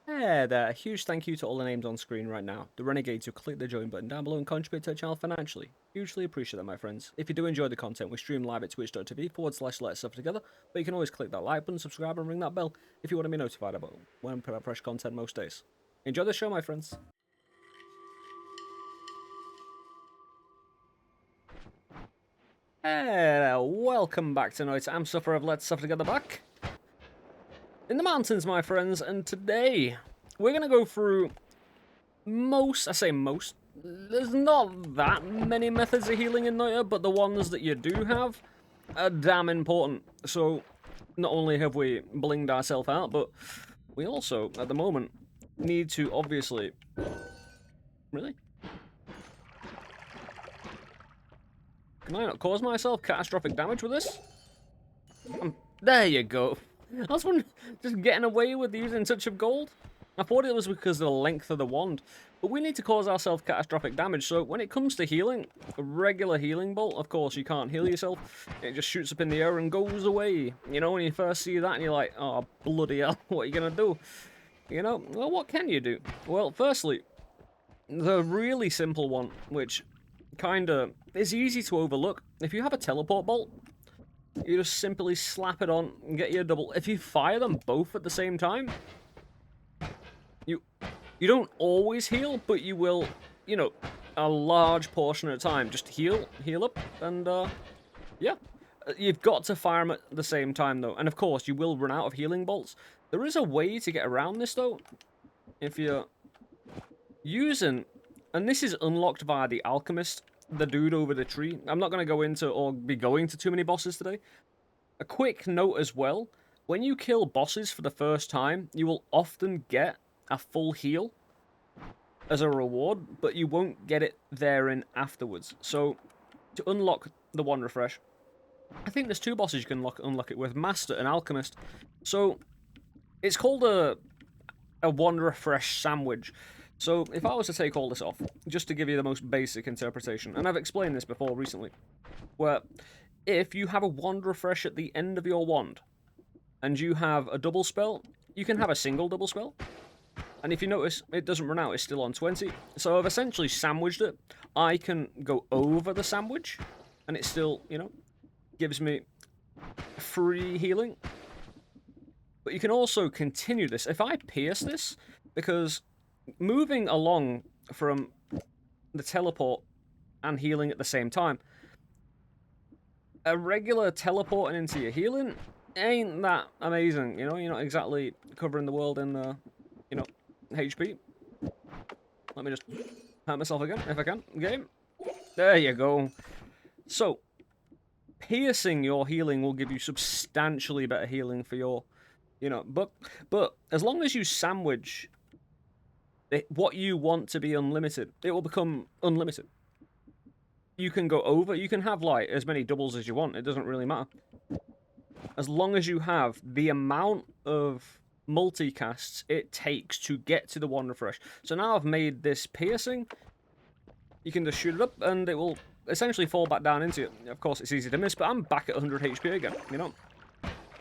Hey there, a huge thank you to all the names on screen right now, the renegades who click the join button down below and contribute to the channel financially. Hugely appreciate that, my friends. If you do enjoy the content, we stream live at twitch.tv/let's stuff together, but you can always click that like button, subscribe, and ring that bell if you want to be notified about when we put out fresh content most days. Enjoy the show, my friends. Hey, welcome back to Noita. I'm Sufferer of Let's Suffer Together back in the mountains, my friends, and today we're going to go through most, I say most, there's not that many methods of healing in Noita, but the ones that you do have are damn important. So, not only have we blinged ourselves out, but we also, at the moment, need to obviously... Really? Can I not cause myself catastrophic damage with this? There you go. I was wondering, just getting away with using Touch of Gold? I thought it was because of the length of the wand, but we need to cause ourselves catastrophic damage, so when it comes to healing, a regular healing bolt, of course, you can't heal yourself. It just shoots up in the air and goes away. You know, when you first see that and you're like, oh, bloody hell, what are you going to do? You know, well, what can you do? Well, firstly, the really simple one, which kind of is easy to overlook. If you have a teleport bolt, you just simply slap it on and get your double. If you fire them both at the same time, you don't always heal, but you will, you know, a large portion of the time. Just heal up, and yeah. You've got to fire them at the same time, though. And of course, you will run out of healing bolts. There is a way to get around this, though. If you're using... And this is unlocked via the alchemist, the dude over the tree. I'm not going to go into or be going to too many bosses today. A quick note as well. When you kill bosses for the first time, you will often get a full heal as a reward, but you won't get it therein afterwards. So, to unlock the one refresh, I think there's two bosses you can unlock it with, Master and Alchemist. So, it's called a one refresh sandwich. So, if I was to take all this off, just to give you the most basic interpretation, and I've explained this before recently, where if you have a wand refresh at the end of your wand, and you have a double spell, you can have a single double spell. And if you notice, it doesn't run out, it's still on 20. So I've essentially sandwiched it. I can go over the sandwich, and it still, you know, gives me free healing. But you can also continue this. If I pierce this, because moving along from the teleport and healing at the same time, a regular teleporting into your healing ain't that amazing, you know? You're not exactly covering the world in, you know, HP. Let me just hurt myself again, if I can. Game. There you go. So, piercing your healing will give you substantially better healing for your, you know, but as long as you sandwich what you want to be unlimited, it will become unlimited. You can go over, you can have, like, as many doubles as you want, it doesn't really matter. As long as you have the amount of multicasts it takes to get to the one refresh. So now I've made this piercing, you can just shoot it up and it will essentially fall back down into it. Of course, it's easy to miss, but I'm back at 100 HP again, you know?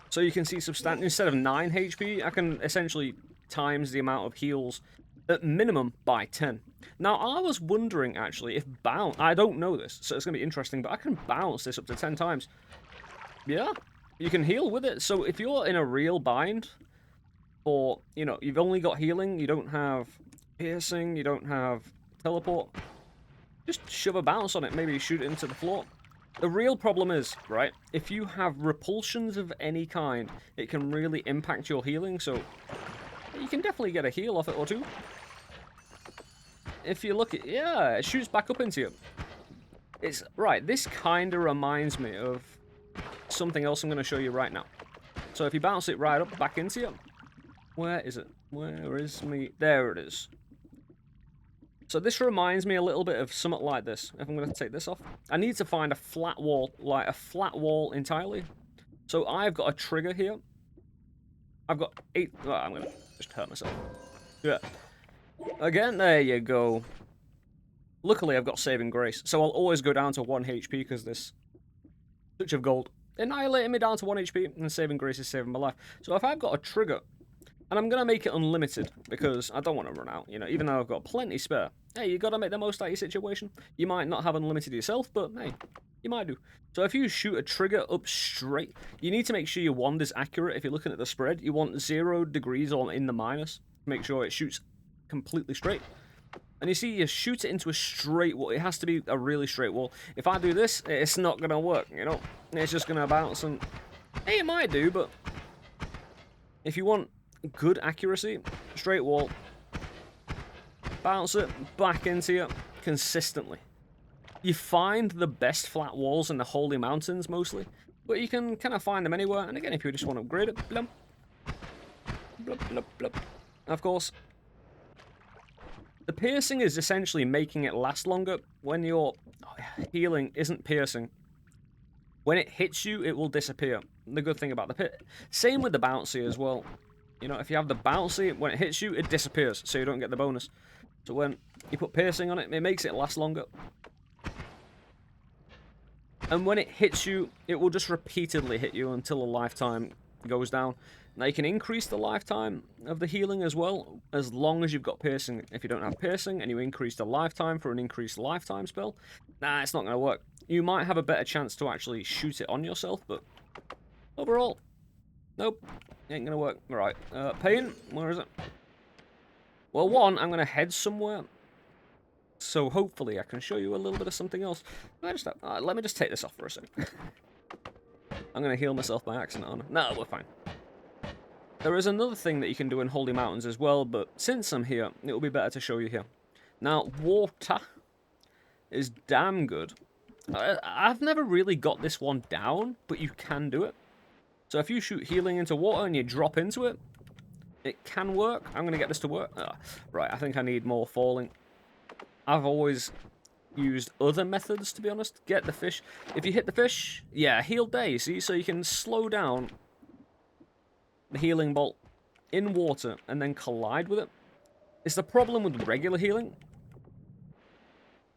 So you can see instead of 9 HP, I can essentially times the amount of heals at minimum by 10. Now, I was wondering, actually, if bounce... I don't know this, so it's going to be interesting, but I can bounce this up to 10 times. Yeah, you can heal with it. So if you're in a real bind, or, you know, you've only got healing, you don't have piercing, you don't have teleport, just shove a bounce on it, maybe shoot it into the floor. The real problem is, right, if you have repulsions of any kind, it can really impact your healing, so you can definitely get a heal off it or two. If you look at, yeah, it shoots back up into you. It's, right, this kind of reminds me of something else I'm going to show you right now. So if you bounce it right up back into you, where is it? Where is me? There it is. So this reminds me a little bit of something like this. If I'm going to take this off, I need to find a flat wall, like a flat wall entirely. So I've got a trigger here. I've got 8. Oh, I'm going to just hurt myself. Yeah. Again, there you go. Luckily, I've got saving grace, so I'll always go down to 1 HP because this touch of gold annihilated me down to 1 HP, and saving grace is saving my life. So if I've got a trigger, And I'm going to make it unlimited, because I don't want to run out, you know, even though I've got plenty spare. Hey, you got to make the most out of your situation. You might not have unlimited yourself, but hey, you might do. So if you shoot a trigger up straight, you need to make sure your wand is accurate. If you're looking at the spread, you want 0 degrees or in the minus. Make sure it shoots completely straight. And you see, you shoot it into a straight wall. It has to be a really straight wall. If I do this, it's not going to work, you know. It's just going to bounce, and hey, it might do, but if you want good accuracy, straight wall, bounce it back into you consistently. You find the best flat walls in the Holy Mountains, mostly, but you can kind of find them anywhere. And again, if you just want to upgrade it, blump, blump, blump, blump. Of course, the piercing is essentially making it last longer. When your healing isn't piercing, when it hits you, it will disappear. The good thing about the pit. Same with the bouncy as well. You know, if you have the bouncy, when it hits you, it disappears, so you don't get the bonus. So when you put piercing on it, it makes it last longer. And when it hits you, it will just repeatedly hit you until a lifetime goes down. Now, you can increase the lifetime of the healing as well, as long as you've got piercing. If you don't have piercing and you increase the lifetime for an increased lifetime spell, nah, it's not going to work. You might have a better chance to actually shoot it on yourself, but overall, nope, ain't going to work. Right, pain, where is it? Well, one, I'm going to head somewhere, so hopefully I can show you a little bit of something else. Let me just take this off for a second. I'm going to heal myself by accident, aren't I? No, we're fine. There is another thing that you can do in Holy Mountains as well, but since I'm here, it will be better to show you here. Now, water is damn good. I've never really got this one down, but you can do it. So if you shoot healing into water and you drop into it, it can work. I'm going to get this to work. Right, I think I need more falling. I've always used other methods, to be honest. Get the fish. If you hit the fish, yeah, heal day, see? So you can slow down the healing bolt in water and then collide with it. It's the problem with regular healing,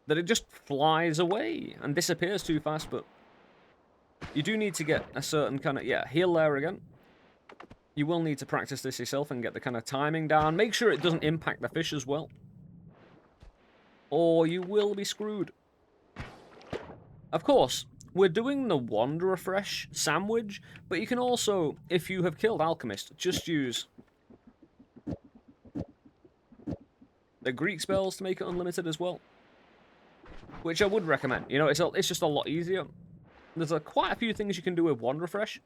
that it just flies away and disappears too fast, but you do need to get a certain kind of, yeah, heal there again. You will need to practice this yourself and get the kind of timing down. Make sure it doesn't impact the fish as well, or you will be screwed. Of course, we're doing the wand refresh sandwich, but you can also, if you have killed Alchemist, just use the Greek spells to make it unlimited as well, which I would recommend. You know, it's just a lot easier. There's quite a few things you can do with wand refresh.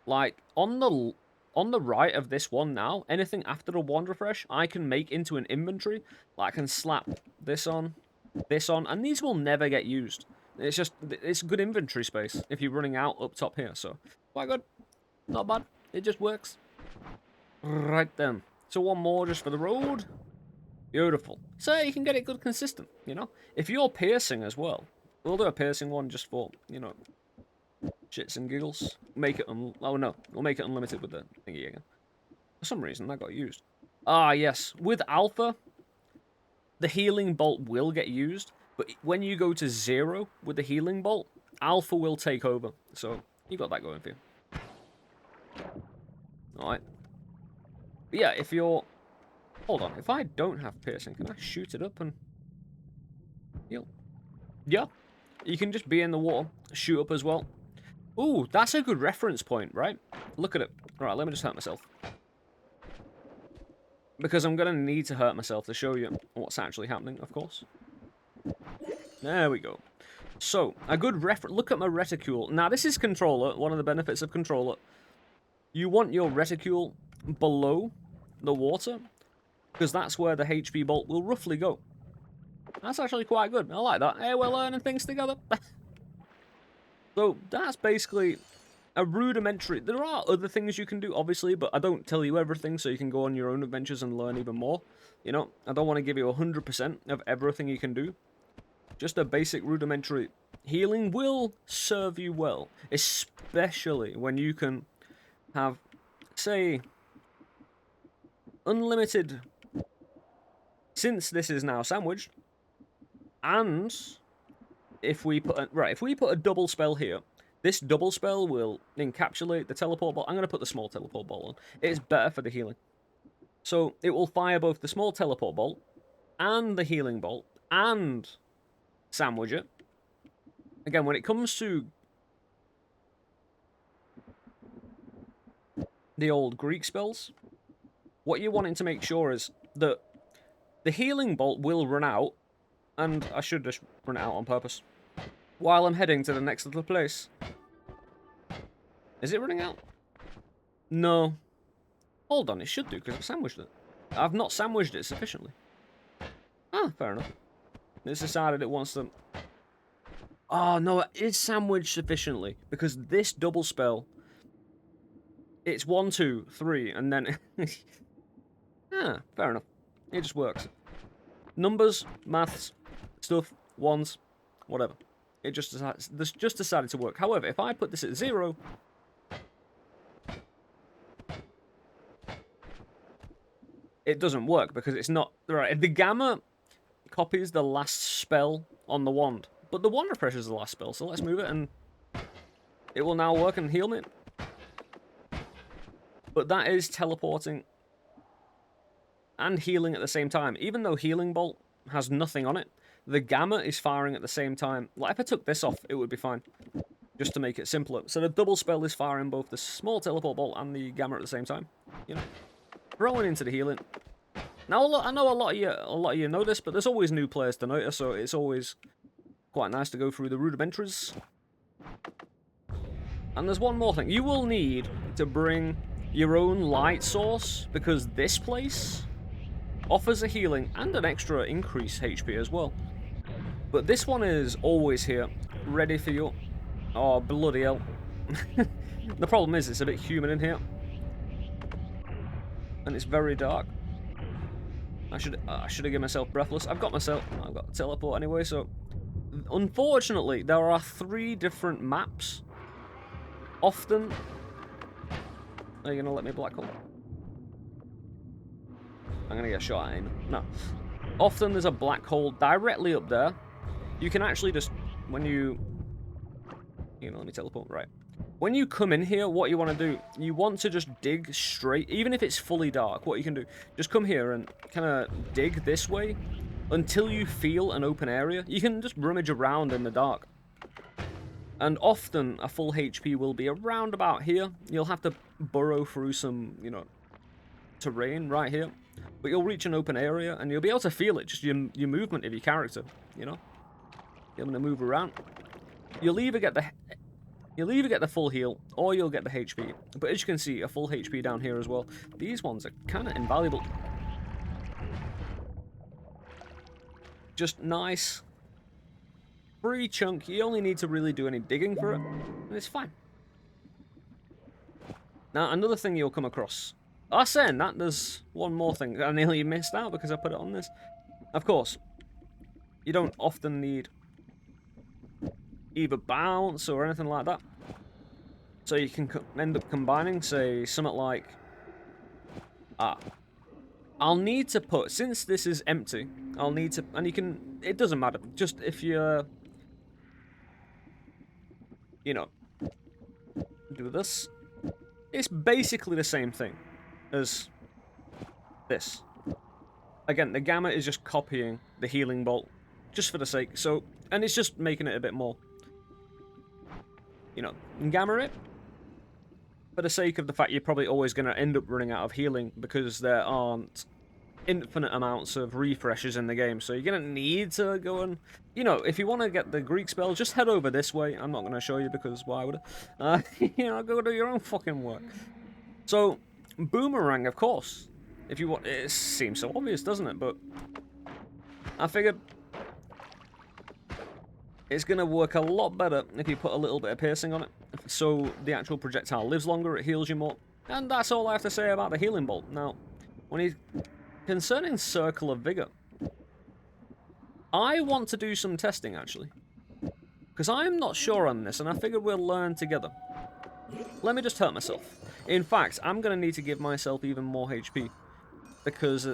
Like, on the right of this one now, anything after the wand refresh, I can make into an inventory. Like, I can slap this on, and these will never get used. It's good inventory space if you're running out up top here, so quite good. Not bad. It just works. Right then. So one more just for the road. Beautiful. So you can get it good consistent, you know? If you're piercing as well, we'll do a piercing one just for, you know, shits and giggles. Make it oh no, we'll make it unlimited with the thingy again. For some reason, that got used. Ah, yes. With Alpha, the healing bolt will get used, but when you go to 0 with the healing bolt, Alpha will take over. So, you got that going for you. Alright. But yeah, if you're... Hold on, if I don't have piercing, can I shoot it up and heal? Yeah. You can just be in the water, shoot up as well. Ooh, that's a good reference point, right? Look at it. Alright, let me just hurt myself. Because I'm going to need to hurt myself to show you what's actually happening, of course. There we go. So, a good reference. Look at my reticule. Now, this is controller. One of the benefits of controller. You want your reticule below the water, because that's where the HP bolt will roughly go. That's actually quite good. I like that. Hey, we're learning things together. So, that's basically a rudimentary... There are other things you can do, obviously, but I don't tell you everything, so you can go on your own adventures and learn even more. You know, I don't want to give you 100% of everything you can do. Just a basic rudimentary healing will serve you well, especially when you can have, say, unlimited, since this is now sandwiched, and if we put a double spell here, this double spell will encapsulate the teleport ball. I'm going to put the small teleport ball on. It's better for the healing. So it will fire both the small teleport bolt and the healing bolt and sandwich it. Again, when it comes to the old Greek spells, what you're wanting to make sure is that the healing bolt will run out, and I should just run it out on purpose, while I'm heading to the next little place. Is it running out? No. Hold on, it should do, because I've sandwiched it. I've not sandwiched it sufficiently. Ah, fair enough. It's decided it wants to... Oh, no, it is sandwiched sufficiently, because this double spell... It's 1, 2, 3, and then... Ah, fair enough. It just works. Numbers, maths, stuff, ones, whatever. It just decided to work. However, if I put this at 0... It doesn't work, because it's not... Right, the gamma copies the last spell on the wand, but the wand refreshes the last spell, so let's move it, and it will now work and heal me. But that is teleporting and healing at the same time. Even though healing bolt has nothing on it, the gamma is firing at the same time. Like, if I took this off, it would be fine, just to make it simpler. So the double spell is firing both the small teleport bolt and the gamma at the same time. You know, throwing into the healing. Now, I know a lot of you know this, but there's always new players to Noita, so it's always quite nice to go through the rudimentaries. And there's one more thing. You will need to bring your own light source, because this place offers a healing and an extra increased HP as well. But this one is always here, ready for you. Oh, bloody hell. The problem is, it's a bit humid in here. And it's very dark. I should have given myself breathless. I've got teleport anyway, so... Unfortunately, there are 3 different maps. Often... Are you going to let me black hole? I'm going to get shot at him. No. Often there's a black hole directly up there. You can actually just... When you... let me teleport. Right. When you come in here, what you want to do, you want to just dig straight. Even if it's fully dark, what you can do, just come here and kind of dig this way until you feel an open area. You can just rummage around in the dark. And often, a full HP will be around about here. You'll have to burrow through some, terrain right here. But you'll reach an open area, and you'll be able to feel it, just your movement of your character, You're going to move around. You'll either get the full heal, or you'll get the HP. But as you can see, a full HP down here as well. These ones are kind of invaluable. Just nice. Free chunk. You only need to really do any digging for it, and it's fine. Now, another thing you'll come across. Saying that, there's one more thing I nearly missed out because I put it on this. Of course, you don't often need either bounce or anything like that. So you can end up combining, say, something like... I'll need to put, since this is empty, I'll need to, and you can, it doesn't matter, just if you're, do this. It's basically the same thing as this. Again, the gamma is just copying the healing bolt, just for the sake, so, and it's just making it a bit more, gamma it, for the sake of the fact you're probably always going to end up running out of healing, because there aren't infinite amounts of refreshes in the game, so you're going to need to go and, if you want to get the Greek spell, just head over this way. I'm not going to show you, because why would I? Go do your own fucking work. So, boomerang, of course. If you want, it seems so obvious, doesn't it? But I figured it's going to work a lot better if you put a little bit of piercing on it, so the actual projectile lives longer, it heals you more. And that's all I have to say about the healing bolt. Now, concerning Circle of Vigor, I want to do some testing, actually. Because I'm not sure on this, and I figured we'll learn together. Let me just hurt myself. In fact, I'm going to need to give myself even more HP. Because,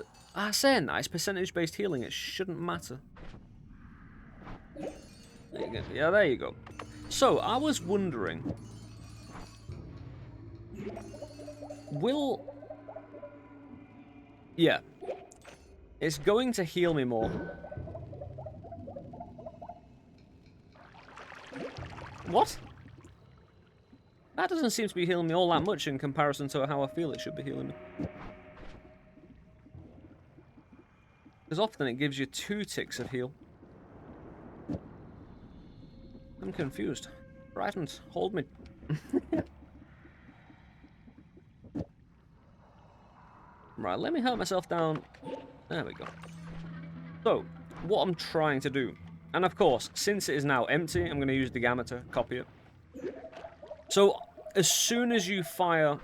saying that, it's percentage-based healing, it shouldn't matter. There you go. Yeah, there you go. So, I was wondering... Yeah. It's going to heal me more. What? That doesn't seem to be healing me all that much in comparison to how I feel it should be healing me. Because often it gives you 2 ticks of heal. I'm confused. Frightened. Hold me. Right, let me hurt myself down. There we go. So, what I'm trying to do, and of course, since it is now empty, I'm going to use the gamma to copy it. So, as soon as you fire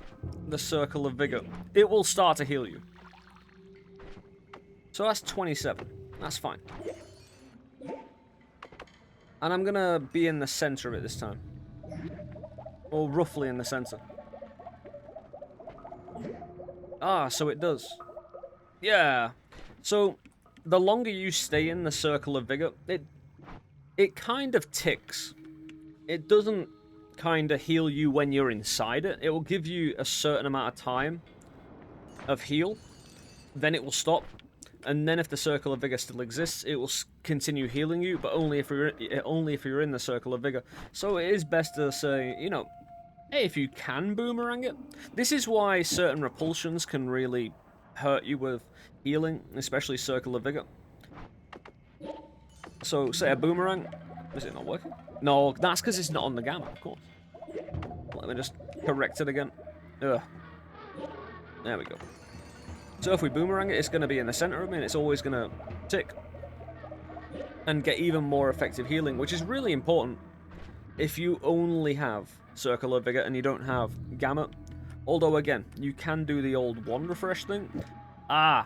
the circle of vigor, it will start to heal you. So that's 27. That's fine. And I'm going to be in the center of it this time. Or roughly in the center. Ah, so it does. Yeah. So, the longer you stay in the circle of vigor, it kind of ticks. It doesn't kind of heal you when you're inside it. It will give you a certain amount of time of heal. Then it will stop. And then if the circle of vigor still exists, it will continue healing you, but only if you're in the circle of vigor. So it is best to say, you know, hey, if you can boomerang it. This is why certain repulsions can really hurt you with healing, especially circle of vigor. So, say a boomerang. Is it not working? No, that's because it's not on the gamma, of course. Let me just correct it again. Ugh. There we go. So if we boomerang it, it's going to be in the center of me, and it's always going to tick. And get even more effective healing, which is really important if you only have Circle of Vigor and you don't have Gamma. Although, again, you can do the old Wand Refresh thing. Ah,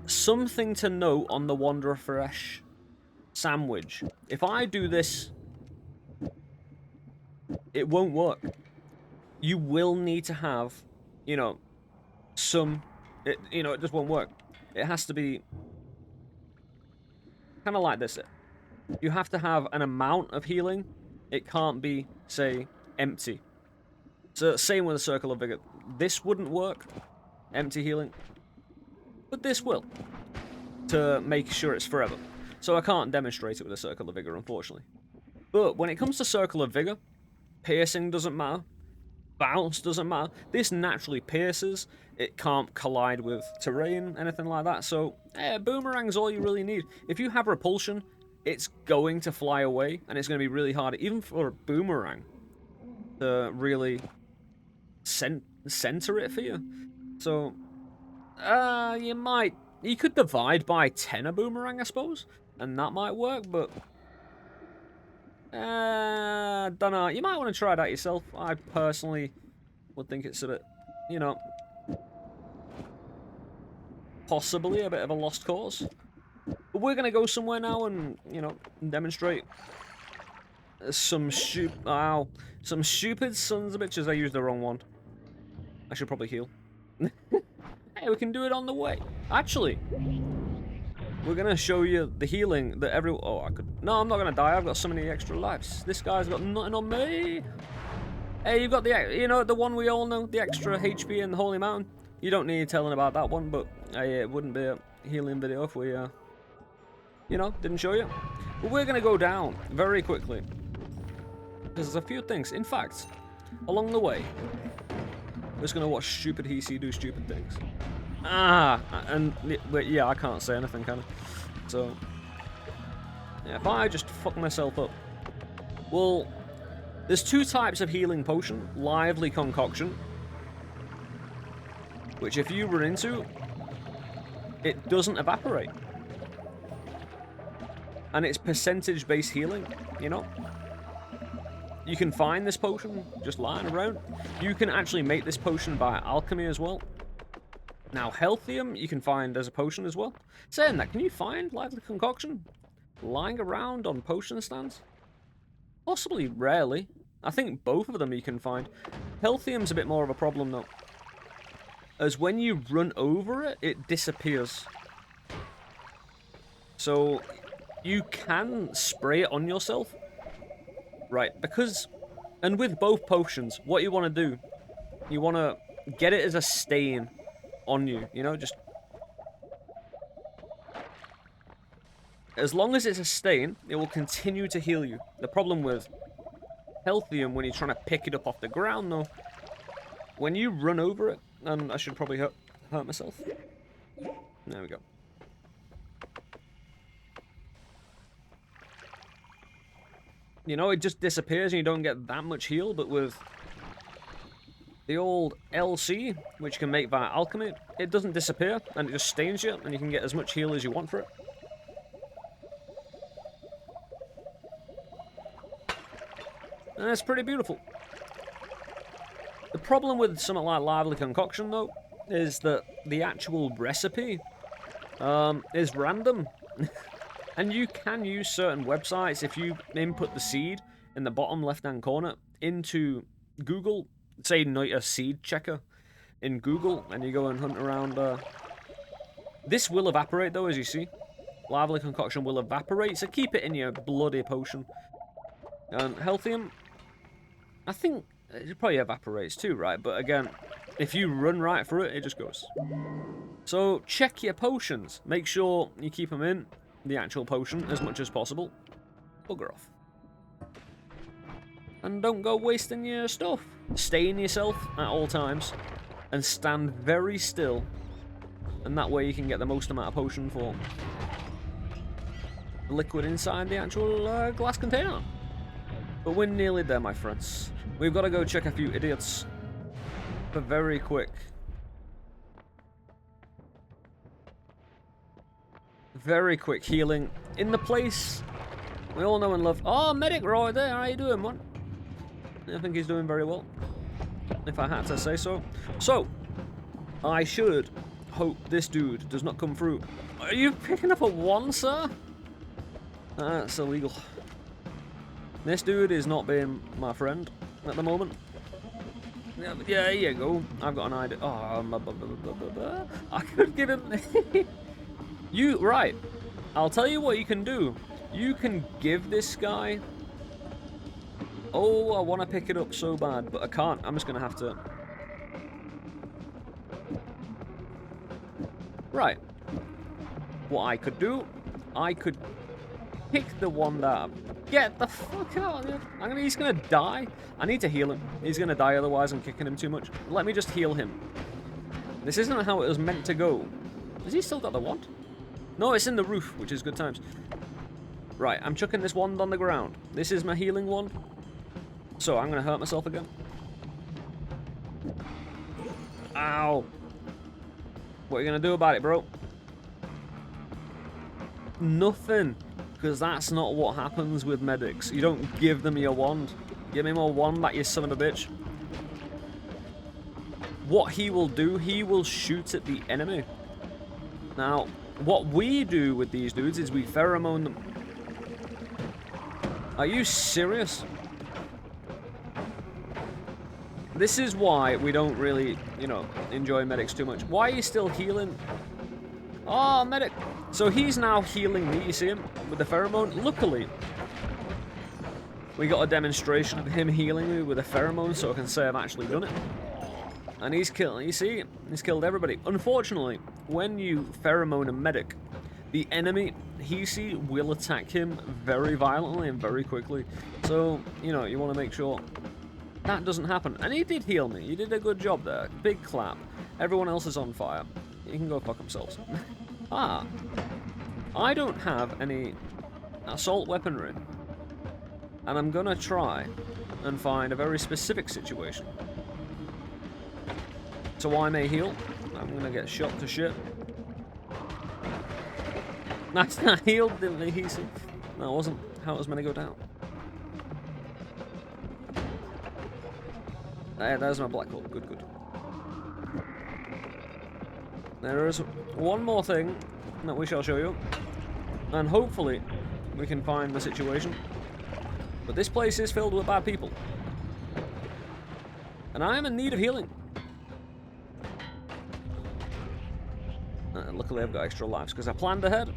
something to note on the Wand Refresh sandwich. If I do this, it won't work. You will need to have, you know, it just won't work. It has to be kind of like this. You have to have an amount of healing. It can't be, say, empty. So, same with the Circle of Vigor. This wouldn't work, empty healing. But this will, to make sure it's forever. So I can't demonstrate it with a Circle of Vigor, unfortunately. But when it comes to Circle of Vigor, piercing doesn't matter. Bounce doesn't matter. This naturally pierces. It can't collide with terrain, anything like that. So, boomerang's all you really need. If you have repulsion, it's going to fly away, and it's going to be really hard, even for a boomerang, to really center it for you. So, you could divide by 10 a boomerang, I suppose, and that might work, but don't know. You might want to try that yourself. I personally would think it's a bit, possibly a bit of a lost cause. But we're gonna go somewhere now and, demonstrate some stupid sons of bitches. I used the wrong one. I should probably heal. Hey, we can do it on the way. Actually, we're gonna show you the healing that No, I'm not gonna die. I've got so many extra lives. This guy's got nothing on me. Hey, you've got the one we all know, the extra HP in the Holy Mountain. You don't need telling about that one, but it wouldn't be a healing video if we, didn't show you. But we're gonna go down very quickly. Because there's a few things. In fact, along the way, we're just gonna watch stupid Hisi do stupid things. Yeah, I can't say anything, can I? So, yeah, if I just fuck myself up. Well, there's 2 types of healing potion. Lively Concoction, which if you run into, it doesn't evaporate. And it's percentage-based healing, You can find this potion just lying around. You can actually make this potion by alchemy as well. Now, Healthium you can find as a potion as well. Saying that, can you find Lively Concoction lying around on potion stands? Possibly rarely. I think both of them you can find. Healthium's a bit more of a problem though, as when you run over it, it disappears. So you can spray it on yourself. Right, and with both potions, what you want to do, you want to get it as a stain on you, just As long as it's a stain, it will continue to heal you. The problem with Healthium when you're trying to pick it up off the ground, though, when you run over it, and I should probably hurt myself. There we go. You know, it just disappears and you don't get that much heal, but with the old LC, which can make via alchemy, it doesn't disappear, and it just stains you, and you can get as much heal as you want for it. And it's pretty beautiful. The problem with something like Lively Concoction, though, is that the actual recipe is random. And you can use certain websites if you input the seed in the bottom left-hand corner into Google, say Noita seed checker in Google, and you go and hunt around. This will evaporate, though, as you see. Lively Concoction will evaporate, so keep it in your bloody potion. And Healthium, I think it probably evaporates too, right? But again, if you run right through it, it just goes. So check your potions. Make sure you keep them in the actual potion as much as possible. Bugger off. And don't go wasting your stuff. Stay in yourself at all times and stand very still. And that way you can get the most amount of potion for the liquid inside the actual glass container. But we're nearly there, my friends. We've got to go check a few idiots. But very quick. Very quick healing in the place we all know and love. Oh, medic right there. How you doing, man? I think he's doing very well, if I had to say so. So, I should hope this dude does not come through. Are you picking up a 1, sir? That's illegal. This dude is not being my friend at the moment. Yeah, there you go. I've got an idea. Oh, I could give him... Right. I'll tell you what you can do. You can give this guy... Oh, I want to pick it up so bad, but I can't. I'm just going to have to... Right. What I could do, I could pick the one that... Get the fuck out of here. He's going to die. I need to heal him. He's going to die, otherwise I'm kicking him too much. Let me just heal him. This isn't how it was meant to go. Has he still got the wand? No, it's in the roof, which is good times. Right, I'm chucking this wand on the ground. This is my healing wand. So, I'm going to hurt myself again. Ow. What are you going to do about it, bro? Nothing. Because that's not what happens with medics. You don't give them your wand. Give me more wand back, you son of a bitch. What he will do, he will shoot at the enemy. Now, what we do with these dudes is we pheromone them. Are you serious? This is why we don't really, you know, enjoy medics too much. Why are you still healing? Oh, medic. So he's now healing me, you see him? With the pheromone. Luckily, we got a demonstration of him healing me with a pheromone, so I can say I've actually done it. And he's killed, you see, he's killed everybody. Unfortunately, when you pheromone a medic, the enemy he see will attack him very violently and very quickly. So, you know, you want to make sure that doesn't happen. And he did heal me. He did a good job there. Big clap. Everyone else is on fire. You can go fuck themselves. Ah. I don't have any assault weaponry. And I'm gonna try and find a very specific situation. So I may heal. I'm gonna get shot to shit. Nice, I healed the adhesive. That wasn't how it was meant to go down. There's my black hole. Good, good. There is one more thing that we shall show you. And hopefully we can find the situation. But this place is filled with bad people. And I am in need of healing. Luckily I've got extra lives because I planned ahead.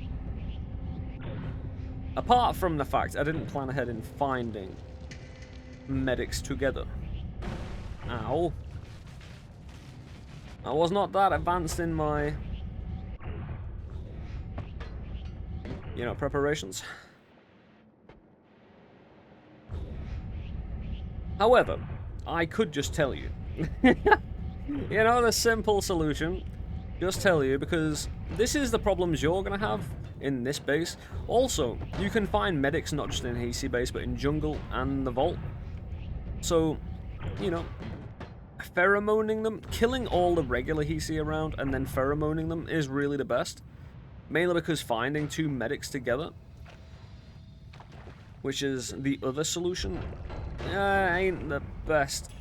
Apart from the fact I didn't plan ahead in finding medics together. Ow. I was not that advanced in my preparations. However, I could just tell you. The simple solution. Just tell you, because this is the problems you're going to have in this base. Also, you can find medics not just in Hasty base, but in jungle and the vault. So, pheromoning them, killing all the regular Hasty around, and then pheromoning them is really the best. Mainly because finding 2 medics together, which is the other solution, ain't the best.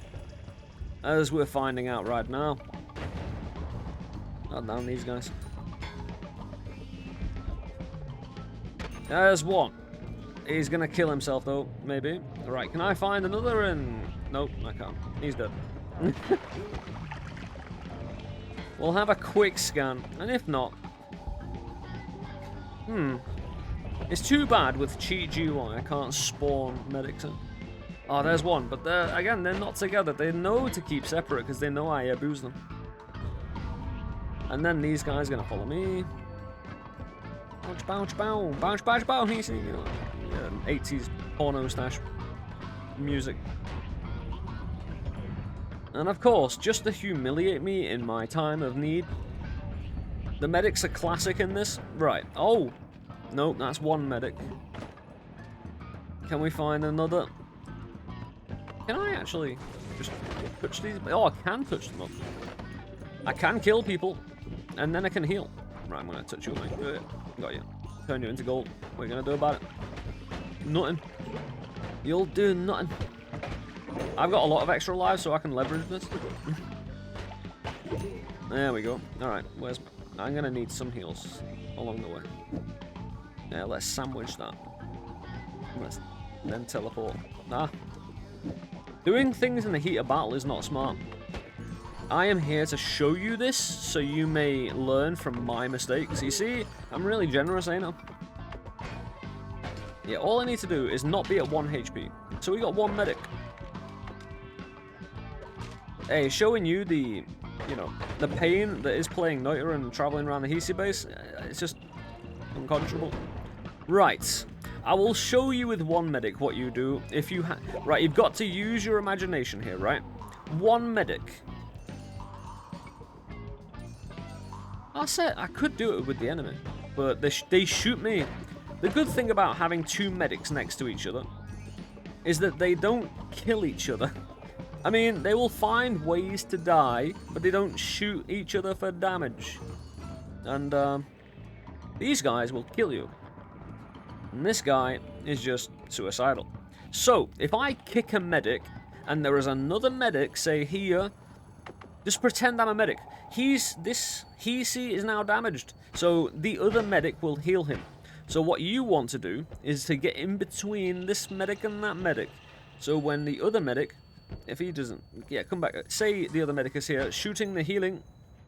As we're finding out right now. Not down these guys. There's one. He's gonna kill himself though, maybe. Alright, can I find another? And nope, I can't. He's dead. We'll have a quick scan, and if not... It's too bad with cheat GUI I can't spawn medics in. Oh, there's one, but they're not together. They know to keep separate because they know I abuse them. And then these guys are gonna follow me. Bounce, bounce, bounce, bounce, bounce, bounce. Easy, 80s porno stash music. And of course, just to humiliate me in my time of need, the medics are classic in this. Right. Oh, nope, that's one medic. Can we find another? Can I actually just touch these? Oh, I can touch them up. I can kill people, and then I can heal. Right, I'm gonna touch you, mate. Do it. Got you. Turn you into gold. What are you gonna do about it? Nothing. You'll do nothing. I've got a lot of extra lives, so I can leverage this. There we go. Alright, I'm gonna need some heals along the way. Yeah, let's sandwich that. Let's then teleport. Doing things in the heat of battle is not smart. I am here to show you this, so you may learn from my mistakes. You see, I'm really generous, ain't I? Yeah, all I need to do is not be at 1 HP. So we got 1 medic. Hey, showing you the, the pain that is playing Noita and traveling around the Hasty base, it's just unconscionable. Right. I will show you with 1 medic what you do if you right, you've got to use your imagination here, right? 1 medic. I said I could do it with the enemy, but they shoot me. The good thing about having 2 medics next to each other is that they don't kill each other. I mean, they will find ways to die, but they don't shoot each other for damage. And these guys will kill you. And this guy is just suicidal. So, if I kick a medic, and there is another medic, say here, just pretend I'm a medic. He is now damaged. So, the other medic will heal him. So what you want to do is to get in between this medic and that medic. So when the other medic, if he doesn't, come back. Say the other medic is here, shooting the healing,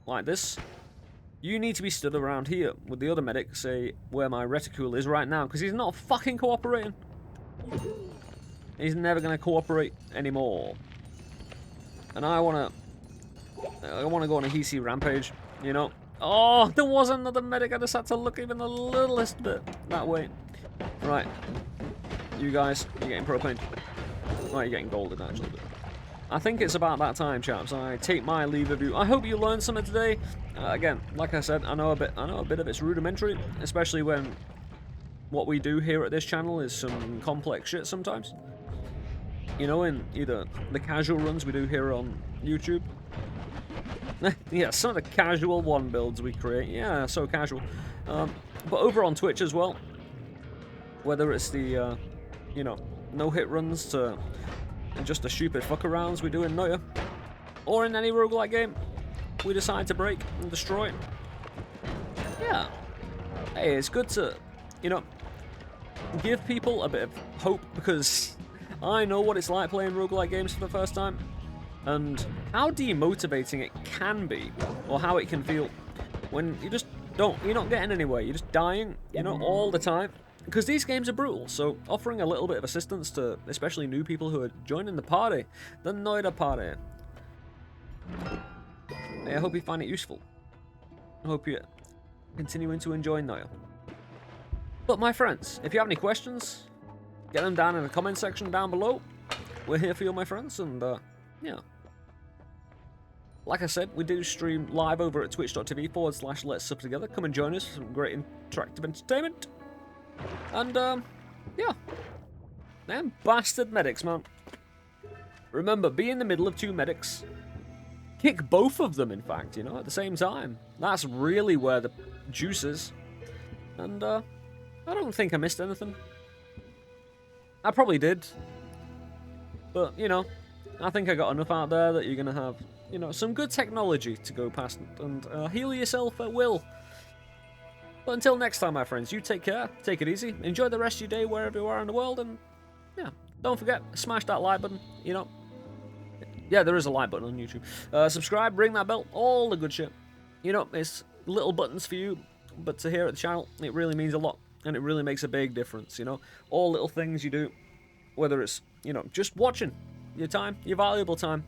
like this. You need to be stood around here with the other medic, say, where my reticule is right now, because he's not fucking cooperating. He's never going to cooperate anymore. And I want to go on a Hasty rampage, Oh, there was another medic. I just had to look even the littlest bit that way. Right. You guys, you're getting propane. Well, you're getting golden, actually. But I think it's about that time, chaps. I take my leave of you. I hope you learned something today. Again, like I said, I know a bit of it's rudimentary, especially when what we do here at this channel is some complex shit sometimes. In either the casual runs we do here on YouTube. Yeah, some of the casual 1 builds we create. Yeah, so casual. But over on Twitch as well. Whether it's the, no-hit runs to just the stupid fuck-arounds we do in Noita. Or in any roguelite game we decide to break and destroy. Yeah. Hey, it's good to, give people a bit of hope, because I know what it's like playing roguelite games for the first time. And how demotivating it can be, or how it can feel when you're not getting anywhere, you're just dying, all the time. Because these games are brutal, so offering a little bit of assistance to especially new people who are joining the party, the Noita party. Hey, I hope you find it useful. I hope you're continuing to enjoy Noita. But my friends, if you have any questions, get them down in the comment section down below. We're here for you, my friends, and yeah. Like I said, we do stream live over at twitch.tv/Let's Sup Together. Come and join us for some great interactive entertainment. And yeah. Them bastard medics, man. Remember, be in the middle of 2 medics. Kick both of them, in fact, you know, at the same time. That's really where the juice is. And I don't think I missed anything. I probably did. But, you know, I think I got enough out there that you're going to have, you know, some good technology to go past and heal yourself at will. But until next time, my friends, you take care, take it easy, enjoy the rest of your day wherever you are in the world, and yeah, don't forget, smash that like button, you know. Yeah, there is a like button on YouTube. Subscribe, ring that bell, all the good shit. You know, it's little buttons for you, but to here at the channel, it really means a lot, and it really makes a big difference, you know. All little things you do, whether it's, you know, just watching your time, your valuable time.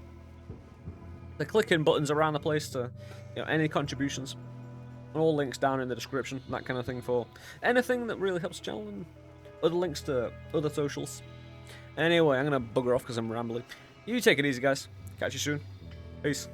The clicking buttons around the place to, you know, any contributions. All links down in the description, that kind of thing for anything that really helps the channel, and other links to other socials. Anyway, I'm going to bugger off because I'm rambling. You take it easy, guys. Catch you soon. Peace.